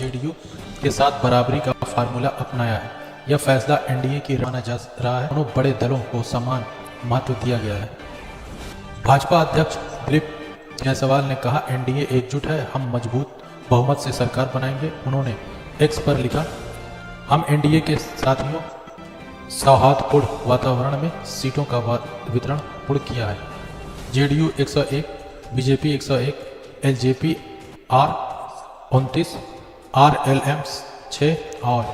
JDU के साथ बराबरी का फार्मूला अपनाया है। यह फैसला एनडीए की माना जा रहा है। दोनों बड़े दलों को समान महत्व दिया गया है। भाजपा अध्यक्ष दिलीप जायसवाल ने कहा, एनडीए एकजुट है, हम मजबूत बहुमत से सरकार बनाएंगे। उन्होंने एक्स पर लिखा, हम एनडीए के साथियों सौहार्दपूर्ण वातावरण में सीटों का वितरण पूर्ण किया है। जेडीयू 101, बीजेपी 101, एलजेपी 29, आरएलएम 6 और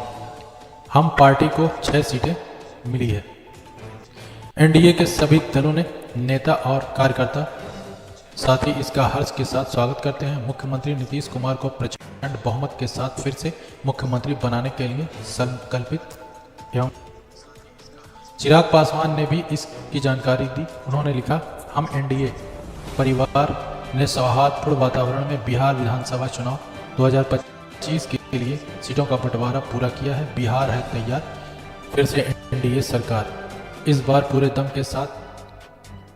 हम पार्टी को 6 सीटें मिली है। एनडीए के सभी दलों ने नेता और कार्यकर्ता साथ ही इसका हर्ष के साथ स्वागत करते हैं। मुख्यमंत्री नीतीश कुमार को प्रचंड बहुमत के साथ फिर से मुख्यमंत्री बनाने के लिए संकल्पित एवं चिराग पासवान ने भी इसकी जानकारी दी। उन्होंने लिखा, हम एनडीए परिवार ने सौहार्दपूर्ण वातावरण में बिहार विधानसभा चुनाव 2025 के लिए सीटों का बंटवारा पूरा किया है। बिहार है तैयार, फिर से एनडीए सरकार। इस बार पूरे दम के साथ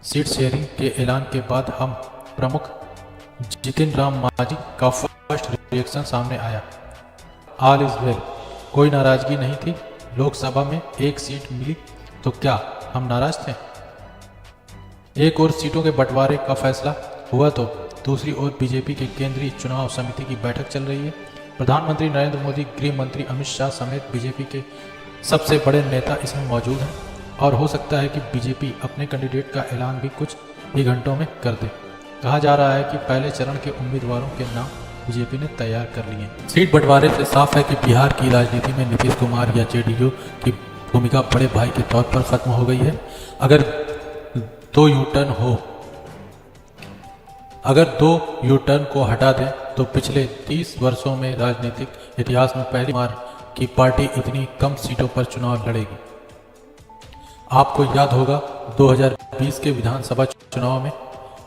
सीट शेयरिंग के ऐलान के बाद हम प्रमुख जितिन राम मांझी का फर्स्ट रिएक्शन सामने आया। ऑल इज वेल, कोई नाराजगी नहीं थी। लोकसभा में 1 सीट मिली तो क्या हम नाराज थे? एक और सीटों के बंटवारे का फैसला हुआ तो दूसरी ओर बीजेपी के केंद्रीय चुनाव समिति की बैठक चल रही है। प्रधानमंत्री नरेंद्र मोदी, गृह मंत्री अमित शाह समेत बीजेपी के सबसे बड़े नेता इसमें मौजूद हैं और हो सकता है कि बीजेपी अपने कैंडिडेट का ऐलान भी कुछ ही घंटों में कर दे। कहा जा रहा है कि पहले चरण के उम्मीदवारों के नाम बीजेपी ने तैयार कर लिए। सीट बंटवारे से साफ है कि बिहार की राजनीति में नीतीश कुमार या जेडीयू की भूमिका बड़े भाई के तौर पर खत्म हो गई है। अगर दो यूटर्न को हटा दें तो पिछले 30 वर्षों में राजनीतिक इतिहास में पहली बार की पार्टी इतनी कम सीटों पर चुनाव लड़ेगी। आपको याद होगा 2020 के विधानसभा चुनाव में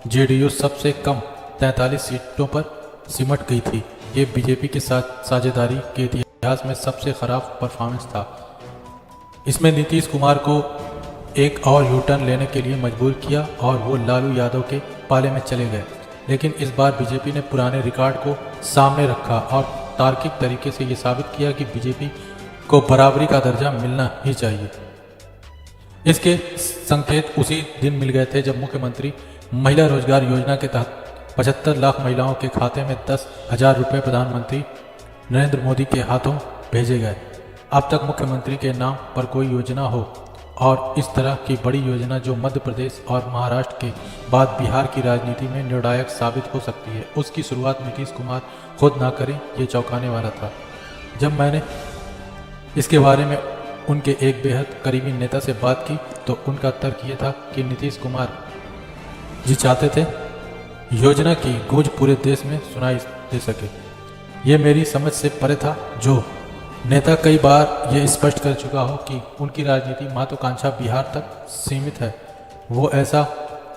जेडीयू सबसे कम 43 सीटों पर सिमट गई थी। ये बीजेपी के साथ साझेदारी के इतिहास में सबसे खराब परफॉर्मेंस था। इसमें नीतीश कुमार को एक और यूटर्न लेने के लिए मजबूर किया और वो लालू यादव के पाले में चले गए। लेकिन इस बार बीजेपी ने पुराने रिकॉर्ड को सामने रखा और तार्किक तरीके से ये साबित किया कि बीजेपी को बराबरी का दर्जा मिलना ही चाहिए। इसके संकेत उसी दिन मिल गए थे जब मुख्यमंत्री महिला रोजगार योजना के तहत 75 लाख महिलाओं के खाते में 10,000 रुपये प्रधानमंत्री नरेंद्र मोदी के हाथों भेजे गए। अब तक मुख्यमंत्री के नाम पर कोई योजना हो और इस तरह की बड़ी योजना जो मध्य प्रदेश और महाराष्ट्र के बाद बिहार की राजनीति में निर्णायक साबित हो सकती है, उसकी शुरुआत नीतीश कुमार खुद ना करें, ये चौंकाने वाला था। जब मैंने इसके बारे में उनके एक बेहद करीबी नेता से बात की तो उनका तर्क ये था कि नीतीश कुमार जी चाहते थे योजना की गूंज पूरे देश में सुनाई दे सके। ये मेरी समझ से परे था। जो नेता कई बार ये स्पष्ट कर चुका हो कि उनकी राजनीति महत्वाकांक्षा बिहार तक सीमित है, वो ऐसा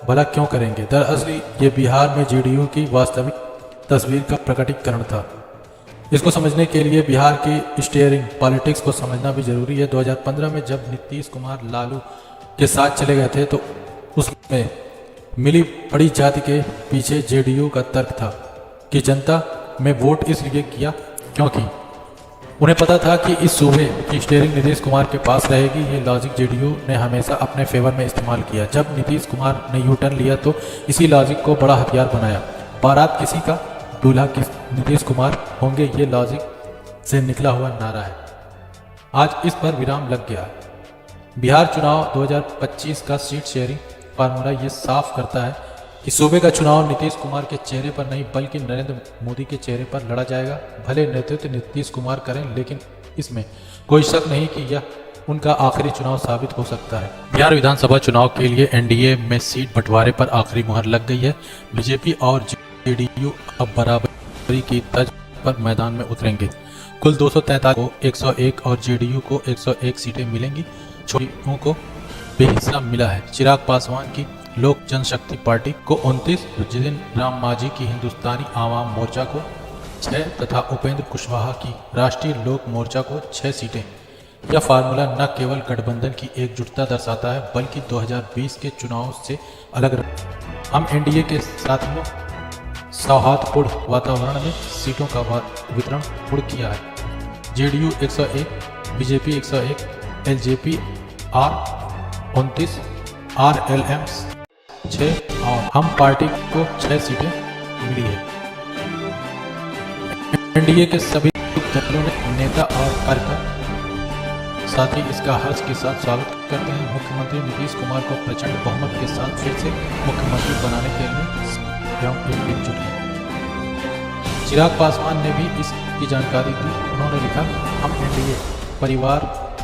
भला क्यों करेंगे? दरअसल ये बिहार में जेडीयू की वास्तविक तस्वीर का प्रकटीकरण था। इसको समझने के लिए बिहार की स्टीयरिंग पॉलिटिक्स को समझना भी जरूरी है। 2015 में जब नीतीश कुमार लालू के साथ चले गए थे तो उसमें मिली बड़ी जाति के पीछे जेडीयू का तर्क था कि जनता में वोट इसलिए किया क्योंकि उन्हें पता था कि इस सूबे की स्टीयरिंग नीतीश कुमार के पास रहेगी। ये लॉजिक जेडीयू ने हमेशा अपने फेवर में इस्तेमाल किया। जब नीतीश कुमार ने यू टर्न लिया तो इसी लॉजिक को बड़ा हथियार बनाया। बारात किसी का, दूल्हा नीतीश कुमार होंगे, ये लॉजिक से निकला हुआ नारा है। आज इस पर विराम लग गया। बिहार चुनाव 2025 का सीट शेयरिंग फार्मूला ये साफ करता है कि सूबे का चुनाव नीतीश कुमार के चेहरे पर नहीं बल्कि नरेंद्र मोदी के चेहरे पर लड़ा जाएगा। भले नेतृत्व नीतीश कुमार करें, लेकिन इसमें कोई शक नहीं कि यह उनका आखिरी चुनाव साबित हो सकता है। बिहार विधानसभा चुनाव के लिए एनडीए में सीट बंटवारे पर आखिरी मुहर लग गई है। बीजेपी और जेडीयू अब बराबरी की तर्ज पर मैदान में उतरेंगे। कुल 243 को 101 और जेडीयू को 101 सीटें मिलेंगी। छोटियों को भी हिस्सा मिला है। चिराग पासवान की लोक जनशक्ति पार्टी को 29, जितिन राम मांझी की हिंदुस्तानी आवाम मोर्चा को 6 तथा उपेंद्र कुशवाहा की राष्ट्रीय लोक मोर्चा को 6 सीटें। यह फार्मूला न केवल गठबंधन की एकजुटता दर्शाता है बल्कि 2020 के चुनाव से अलग हम एनडीए के साथियों सौहार्दपूर्ण वातावरण में सीटों का वितरण पूर्ण किया है। JDU 101, BJP 101, LJP R 29, RLM 6 और हम पार्टी को 6 सीटें मिली है। एनडीए के सभी दलों ने नेता और कार्यकर्ता साथ ही इसका हर्ष के साथ स्वागत करते हैं। मुख्यमंत्री नीतीश कुमार को प्रचंड बहुमत के साथ फिर से मुख्यमंत्री बनाने के लिए एकजुट है। चिराग पासवान ने भी इसकी जानकारी दी। उन्होंने लिखा, हम एनडीए परिवार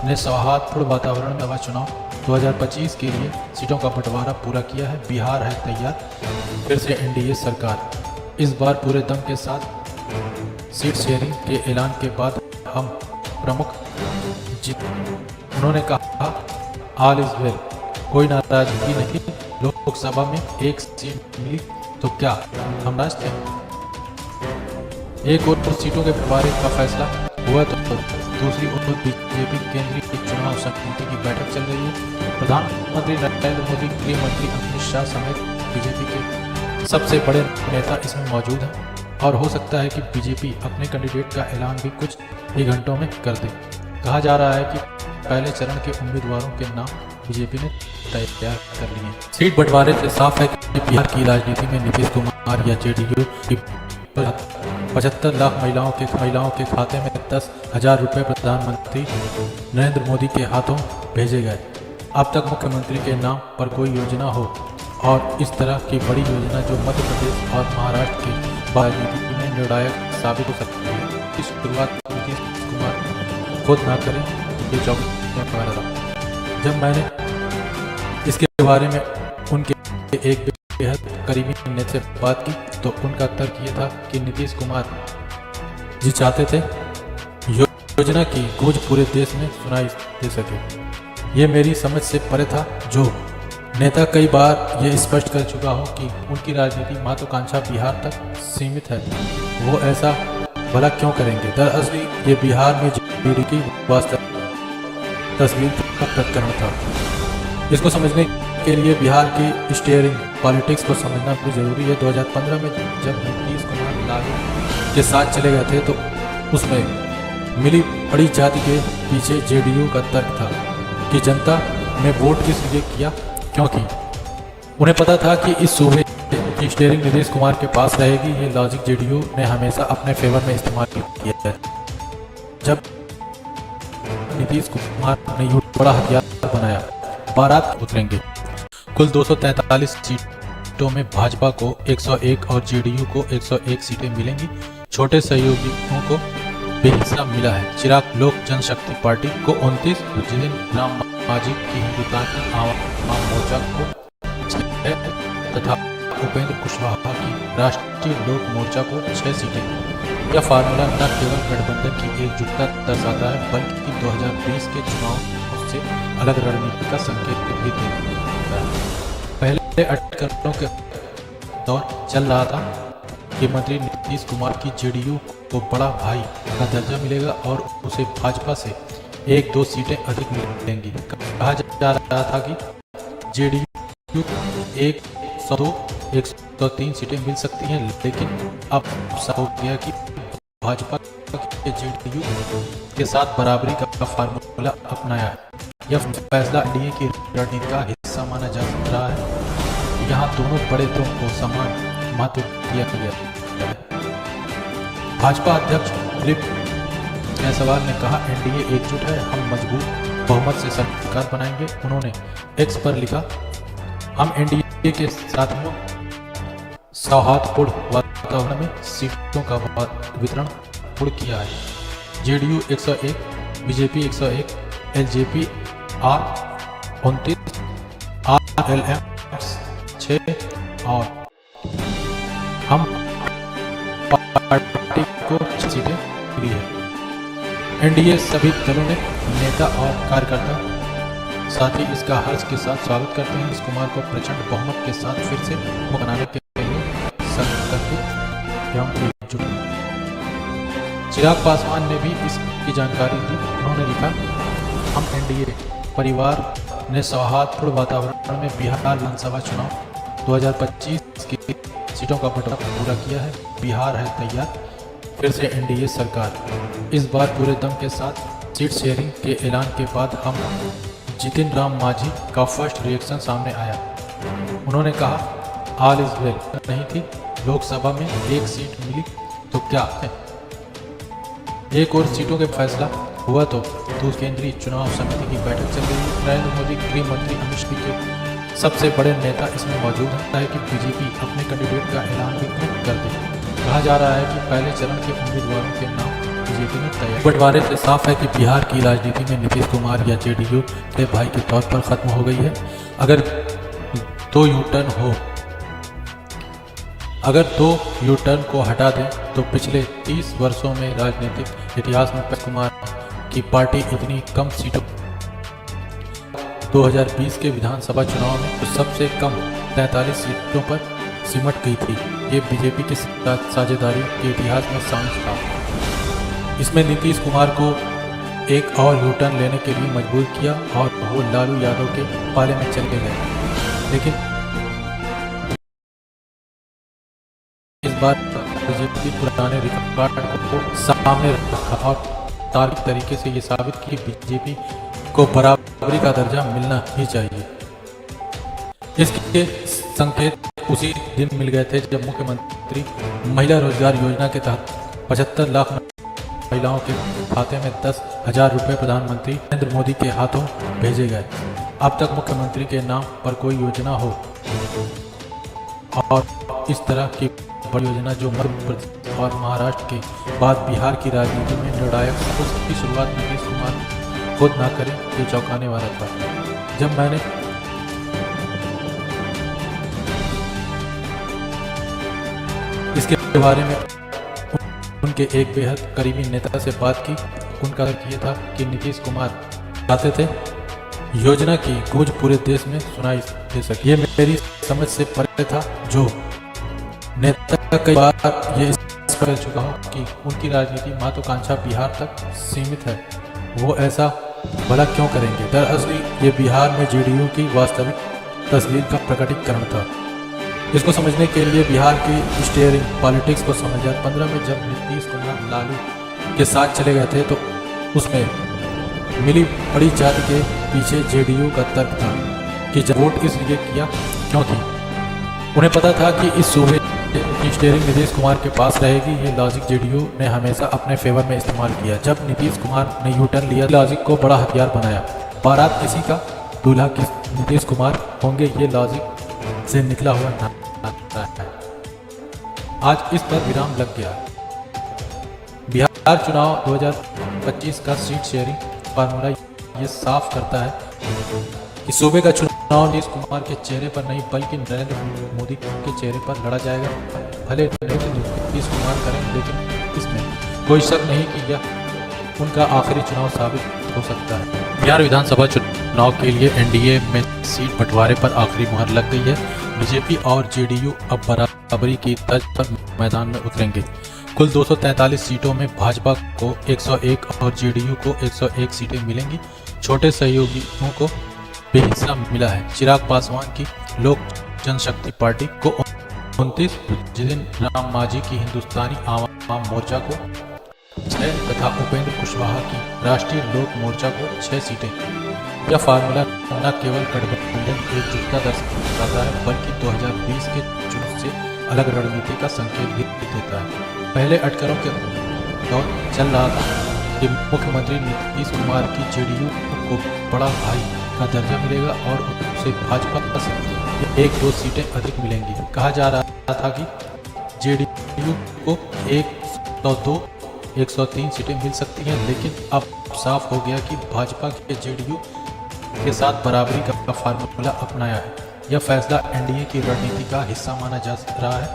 ने सौहार्दपूर्ण वातावरण में चुनाव 2025 के लिए सीटों का बंटवारा पूरा किया है। बिहार है तैयार, फिर से एनडीए सरकार। इस बार पूरे दम के साथ सीट शेयरिंग के ऐलान के बाद हम प्रमुख जीत। उन्होंने कहा, ऑल इज वेल, कोई नाराजगी नहीं। लोकसभा में एक सीट मिली तो क्या हम राज थे? एक और सीटों के बंटवारे का फैसला हुआ तो दूसरी ओर बीजेपी केंद्रीय चुनाव समिति की बैठक चल रही है। प्रधानमंत्री नरेंद्र मोदी, गृह मंत्री अमित शाह समेत बीजेपी के सबसे बड़े नेता इसमें मौजूद हैं और हो सकता है कि बीजेपी अपने कैंडिडेट का ऐलान भी कुछ ही घंटों में कर दे। कहा जा रहा है कि पहले चरण के उम्मीदवारों के नाम बीजेपी ने तैयार कर लिए हैं। सीट बंटवारे से साफ है कि बिहार की राजनीति में नीतीश कुमार या जेडीयू की 75 लाख महिलाओं के खाते में 10,000 रुपये प्रधानमंत्री नरेंद्र मोदी के हाथों भेजे गए। अब तक मुख्यमंत्री के नाम पर कोई योजना हो और इस तरह की बड़ी योजना जो मध्य प्रदेश और महाराष्ट्र की राजनीति में निर्णायक साबित हो सकती है, इस शुरुआत नीतीश कुमार खुद ना करें तो चौक में पड़ा रहा। जब मैंने इसके बारे में उनके एक बेहद करीबी नेता से बात की तो उनका तर्क ये था कि नीतीश कुमार जी चाहते थे योजना की गूंज पूरे देश में सुनाई दे सके। ये मेरी समझ से परे था। जो नेता कई बार ये स्पष्ट कर चुका हो कि उनकी राजनीति महत्वाकांक्षा बिहार तक सीमित है, वो ऐसा भला क्यों करेंगे? दरअसल ये बिहार में जेडीयू की वास्तविक तस्वीर का प्रकरण था। इसको समझने के लिए बिहार की स्टीयरिंग पॉलिटिक्स को समझना भी जरूरी है। 2015 में जब नीतीश कुमार लालू के साथ चले गए थे तो उसमें मिली बड़ी जाति के पीछे जेडीयू का तर्क था कि जनता ने वोट किस लिए किया, क्योंकि उन्हें पता था कि इस सूबे की स्टीयरिंग नीतीश कुमार के पास रहेगी। ये लॉजिक जेडीयू ने हमेशा अपने फेवर में इस्तेमाल किया है। जब नीतीश कुमार ने यूं बड़ा हथियार बनाया, बारात उतरेंगे। कुल 243 सीटों में भाजपा को 101 और जेडीयू को 101 सीटें मिलेंगी। छोटे सहयोगियों को भी हिस्सा मिला है। चिराग लोक जनशक्ति पार्टी को 29, जितिन राम मांझी की हिंदुस्तानी आवाम मोर्चा को 6 तथा उपेंद्र कुशवाहा की राष्ट्रीय लोक मोर्चा को 6 सीटें। यह फार्मूला न केवल गठबंधन की एकजुटता दर्शाता है बल्कि 2020 के चुनाव से अलग रणनीति का संकेत भी देता है। पहले अटकलों के दौर चल रहा था कि मंत्री नीतीश कुमार की जेडीयू को बड़ा भाई का दर्जा मिलेगा और उसे भाजपा से 1-2 सीटें अधिक मिलेंगी। कहा जा रहा था कि जेडीयू 102, 103 सीटें मिल सकती हैं, लेकिन अब साफ हो गया कि भाजपा के जेडीयू के साथ बराबरी का फार्मूला अपनाया है। यह फैसला एनडीए की रणनीति का हिस्सा माना जा रहा है। यहाँ दोनों बड़े दलों को समान महत्व दिया गया है। भाजपा अध्यक्ष दिलीप जायसवाल ने कहा, एनडीए एकजुट है, हम मजबूत बहुमत से सरकार बनाएंगे। उन्होंने एक्स पर लिखा, हम एनडीए के साथियों सौहार्दपूर्ण वातावरण में सीटों का वितरण पूर्ण किया है। JDU 101, BJP 101, LJP R 29, RLM 6 और हम पार्टी को 6 सीटें मिली है। एनडीए सभी दलों ने नेता और कार्यकर्ता साथ ही इसका हर्ष के साथ स्वागत करते हैं। नीतीश कुमार को प्रचंड बहुमत के साथ फिर से बनाने के लिए संकल्पित एवं एकजुट हैं। चिराग पासवान ने भी इसकी जानकारी दी। उन्होंने लिखा, हम एनडीए परिवार ने सौहार्दपूर्ण वातावरण में बिहार विधानसभा चुनाव 2025 के सीटों का बंटवारा पूरा किया है। बिहार है तैयार फिर से एनडीए सरकार। इस बार पूरे दम के साथ सीट शेयरिंग के ऐलान के बाद हम जितिन राम मांझी का फर्स्ट रिएक्शन सामने आया। उन्होंने कहा ऑल इज वेल नहीं थी, लोकसभा में एक सीट मिली तो क्या है, एक और सीटों के फैसला हुआ तो केंद्रीय चुनाव समिति की बैठक चल रही है। नरेंद्र मोदी गृह मंत्री अमित शाह के सबसे बड़े नेता इसमें मौजूद है कि बीजेपी अपने कैंडिडेट का ऐलान भी कर दे। कहा जा रहा है कि पहले चरण के उम्मीदवारों के नाम बीजेपी ने तय। बंटवारे से साफ है कि बिहार की राजनीति में नीतीश कुमार या जेडीयू के भाई के तौर पर खत्म हो गई है। अगर दो यू टर्न को हटा दें तो पिछले 30 वर्षों में राजनीतिक इतिहास में नीतीश कुमार की पार्टी इतनी कम सीटों 2020 के विधानसभा चुनाव में तो सबसे कम 43 सीटों पर सिमट गई थी। ये बीजेपी के साथ साझेदारी के इतिहास में शामिल था। इसमें नीतीश कुमार को एक और यू टर्न लेने के लिए मजबूर किया और वो लालू यादव के पाले में चले गए। लेकिन इस बार बीजेपी पुराने रिकॉर्ड को सामने रखा और तार्किक तरीके से ये साबित की बीजेपी को बराबरी का दर्जा मिलना ही चाहिए। इसके संकेत उसी दिन मिल गए थे जब मुख्यमंत्री महिला रोजगार योजना के तहत 75 लाख महिलाओं के खाते में 10,000 रुपये प्रधानमंत्री नरेंद्र मोदी के हाथों भेजे गए। अब तक मुख्यमंत्री के नाम पर कोई योजना हो और इस तरह की बड़ी योजना जो मध्य प्रदेश और महाराष्ट्र के बाद बिहार की राजनीति में निर्णायक उसकी शुरुआत नीतीश कुमार खुद ना करें, ये चौंकाने वाला था। जब मैंने इसके बारे में उनके एक बेहद करीबी नेता से बात की, उनका ये था कि नीतीश कुमार चाहते थे योजना की गूंज पूरे देश में सुनाई दे सके। ये मेरी समझ से परे था। जो नेता कई बार ये कर चुका हूँ कि उनकी राजनीति महत्वाकांक्षा बिहार तक सीमित है, वो ऐसा भला क्यों करेंगे। दरअसल ये बिहार में जेडीयू की वास्तविक तस्वीर का प्रकटीकरण था। इसको समझने के लिए बिहार की स्टीयरिंग पॉलिटिक्स को समझा। 2015 में जब नीतीश कुमार लालू के साथ चले गए थे तो उसमें मिली बड़ी जाति के पीछे जेडीयू का तर्क था कि जब वोट इसलिए किया क्योंकि उन्हें पता था कि इस सूबे की स्टीयरिंग नीतीश कुमार के पास रहेगी। ये लॉजिक जेडीयू ने हमेशा अपने फेवर में इस्तेमाल किया। जब नीतीश कुमार ने यू टर्न लिया लॉजिक को बड़ा हथियार बनाया। बारात किसी का दूल्हा नीतीश कुमार होंगे, ये लॉजिक से निकला हुआ नाता है। आज इस पर विराम लग गया। बिहार चुनाव 2025 का सीट शेयरिंग फार्मूला ये साफ करता है कि सूबे का चुनाव नीतीश कुमार के चेहरे पर नहीं बल्कि नरेंद्र मोदी के चेहरे पर लड़ा जाएगा। भले नीतीश कुमार करें, लेकिन इसमें कोई शक नहीं कि यह उनका आखिरी चुनाव साबित हो सकता है। बिहार विधानसभा चुनाव के लिए एनडीए में सीट बंटवारे पर आखिरी मुहर लग गई है। बीजेपी और जेडीयू अब बराबरी की तर्ज पर मैदान में उतरेंगे। कुल 243 सीटों में भाजपा को 101 और जेडीयू को 101 सीटें मिलेंगी। छोटे सहयोगियों को भी हिस्सा मिला है। चिराग पासवान की लोक जनशक्ति पार्टी को 29, जितिन राम मांझी की हिंदुस्तानी आवाम मोर्चा को 6 तथा उपेंद्र कुशवाहा की राष्ट्रीय लोक मोर्चा को 6 सीटें। यह फार्मूला न केवल गठबंधन एकजुटता दर्शाता है बल्कि 2020 के चुनाव से अलग रणनीति का संकेत भी देता है। पहले अटकलों के दौर चल रहा था कि मुख्यमंत्री नीतीश कुमार की जेडीयू को बड़ा भाई का दर्जा मिलेगा और उसे भाजपा से 1-2 सीटें अधिक मिलेंगी। कहा जा रहा था कि जेडीयू को 102, 103 सीटें मिल सकती हैं, लेकिन अब साफ हो गया कि भाजपा के जेडीयू के साथ बराबरी का फार्मूला अपनाया है। यह फैसला एनडीए की रणनीति का हिस्सा माना जा रहा है।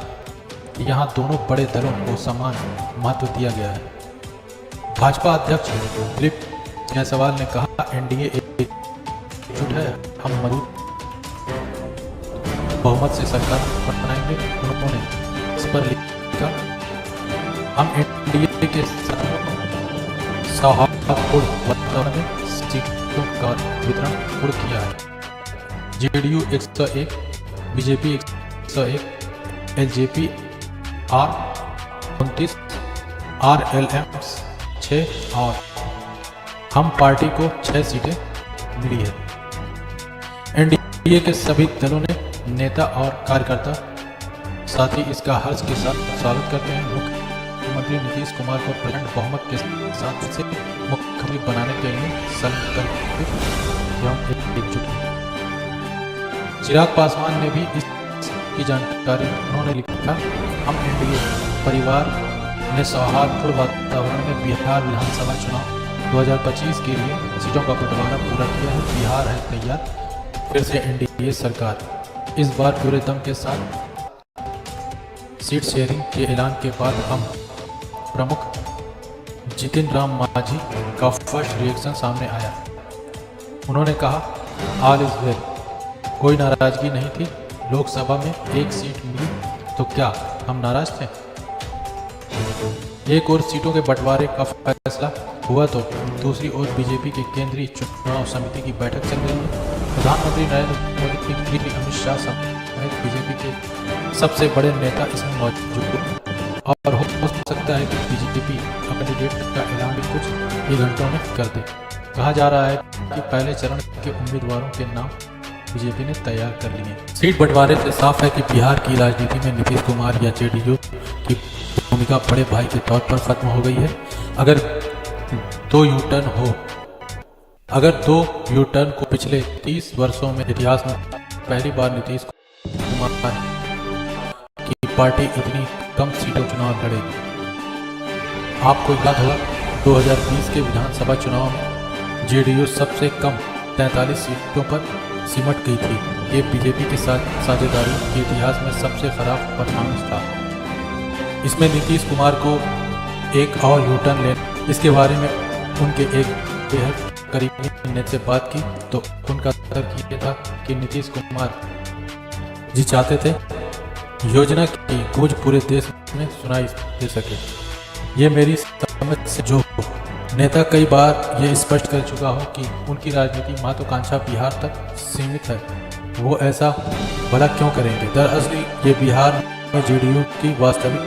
यहाँ दोनों बड़े दलों को समान महत्व दिया गया है। भाजपा अध्यक्ष दिलीप जायसवाल ने कहा एनडीए एकजुट है, हम मजबूत बहुमत से सरकार बनाएंगे। उन्होंने इस पर लिखा हम एनडीए के सौहार्दपूर्ण वातावरण में सीटों का वितरण पूर्ण किया है। JDU 101, BJP 101, LJP R29, RLM 6 और हम पार्टी को 6 सीटें मिली है। एनडीए के सभी दलों ने नेता और कार्यकर्ता साथ ही इसका हर्ष के साथ स्वागत करते हैं। मुख्यमंत्री नीतीश कुमार को प्रचंड बहुमत के साथ से मुख्यमंत्री बनाने के लिए संकल्पित एवं एकजुट हैं। चिराग पासवान ने भी इसकी जानकारी उन्होंने लिखा, हम एनडीए परिवार ने सौहार्दपूर्ण वातावरण में बिहार विधानसभा चुनाव 2025 के लिए सीटों का बंटवारा पूरा किया है। बिहार है तैयार, फिर से एनडीए सरकार। इस बार पूरे दम के साथ सीट शेयरिंग के ऐलान के बाद हम प्रमुख जितिन राम मांझी का फर्स्ट रिएक्शन सामने आया। उन्होंने कहा, ऑल इज वेल, कोई नाराजगी नहीं थी। लोकसभा में एक सीट मिली तो क्या हम नाराज थे? एक और सीटों के बंटवारे का फैसला हुआ तो दूसरी ओर बीजेपी के केंद्रीय चुनाव समिति की बैठक चल रही है। प्रधानमंत्री नरेंद्र मोदी के गृह अमित शाह समेत बीजेपी के सबसे बड़े नेता इसमें मौजूद हैं और हो सकता है कि बीजेपी अपने कैंडिडेट का ऐलान भी कुछ ही घंटों में कर दे। कहा जा रहा है कि पहले चरण के उम्मीदवारों के नाम बीजेपी ने तैयार कर लिए। सीट बंटवारे से साफ है कि बिहार की राजनीति में नीतीश कुमार या जेडीयू की भूमिका बड़े भाई के तौर पर खत्म हो गई है। अगर दो यू टर्न को पिछले 30 वर्षों में इतिहास में पहली बार नीतीश कुमार की पार्टी इतनी कम सीटों चुनाव लड़ेगी। आपको याद होगा 2020 के विधानसभा चुनाव में जेडीयू सबसे कम 43 सीटों पर सिमट गई थी। ये बीजेपी के साथ साझेदारी के इतिहास में सबसे खराब परफॉर्मेंस था। इसमें नीतीश कुमार को एक और यू टर्न ले, इसके बारे में उनके एक बेहद करीबी नेता से बात की तो उनका तर्क ये था कि नीतीश कुमार जी चाहते थे योजना की गूंज पूरे देश में सुनाई दे सके। ये मेरी समझ से जो नेता कई बार ये स्पष्ट कर चुका हो कि उनकी राजनीति महत्वाकांक्षा बिहार तक सीमित है, वो ऐसा भला क्यों करेंगे? दरअसल ये बिहार में जेडीयू की वास्तविक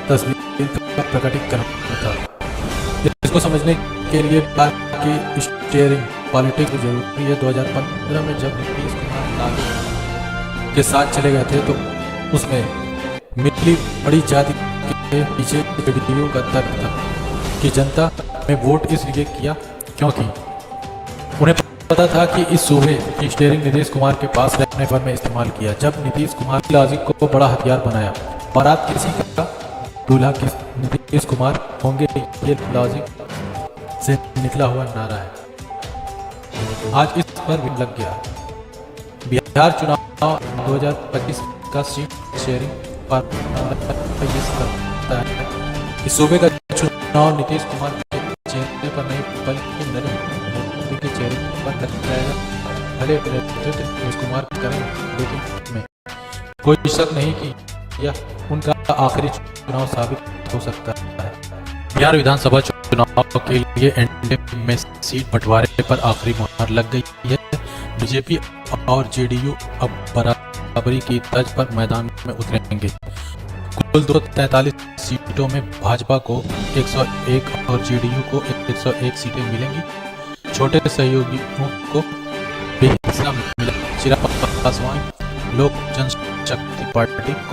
तस्वीर का प्रकटीकरण था। इसको समझने के लिए की स्टीयरिंग पॉलिटिक्स जरूरी है। 2015 में जब नीतीश कुमार लालू के साथ चले गए थे तो उसमें मिली बड़ी जाति के पीछे जेडीयू का तर्क था कि जनता ने वोट इसलिए किया क्योंकि उन्हें पता था कि इस सूबे की स्टीयरिंग नीतीश कुमार के पास रहने पर में इस्तेमाल किया। जब नीतीश कुमार की लॉजिक को बड़ा हथियार बनाया, बारात किसी का दूल्हा की नीतीश कुमार होंगे, ये लॉजिक से निकला हुआ नारा है। आज इस पर भी लग गया। बिहार चुनाव 2025 का सीट शेयरिंग पर करता है। इस सूबे का चुनाव नीतीश कुमार के चेहरे पर नहीं बल्कि नरेंद्र मोदी के चेहरे पर कर जाएगा। भले नीतीश कुमार करें, लेकिन में कोई शक नहीं कि यह उनका आखिरी चुनाव साबित हो सकता है। बिहार विधानसभा चुनाव के लिए एनडीए में सीट बंटवारे पर आखिरी मुहर लग गई है। बीजेपी और जेडीयू अब बराबरी की तर्ज पर मैदान में उतरेंगे। कुल 243 सीटों में भाजपा को 101 और जेडीयू को 101 सीटें मिलेंगी। छोटे सहयोगियों को भी हिस्सा मिला। चिराग पासवान लोक जनशक्ति पार्टी को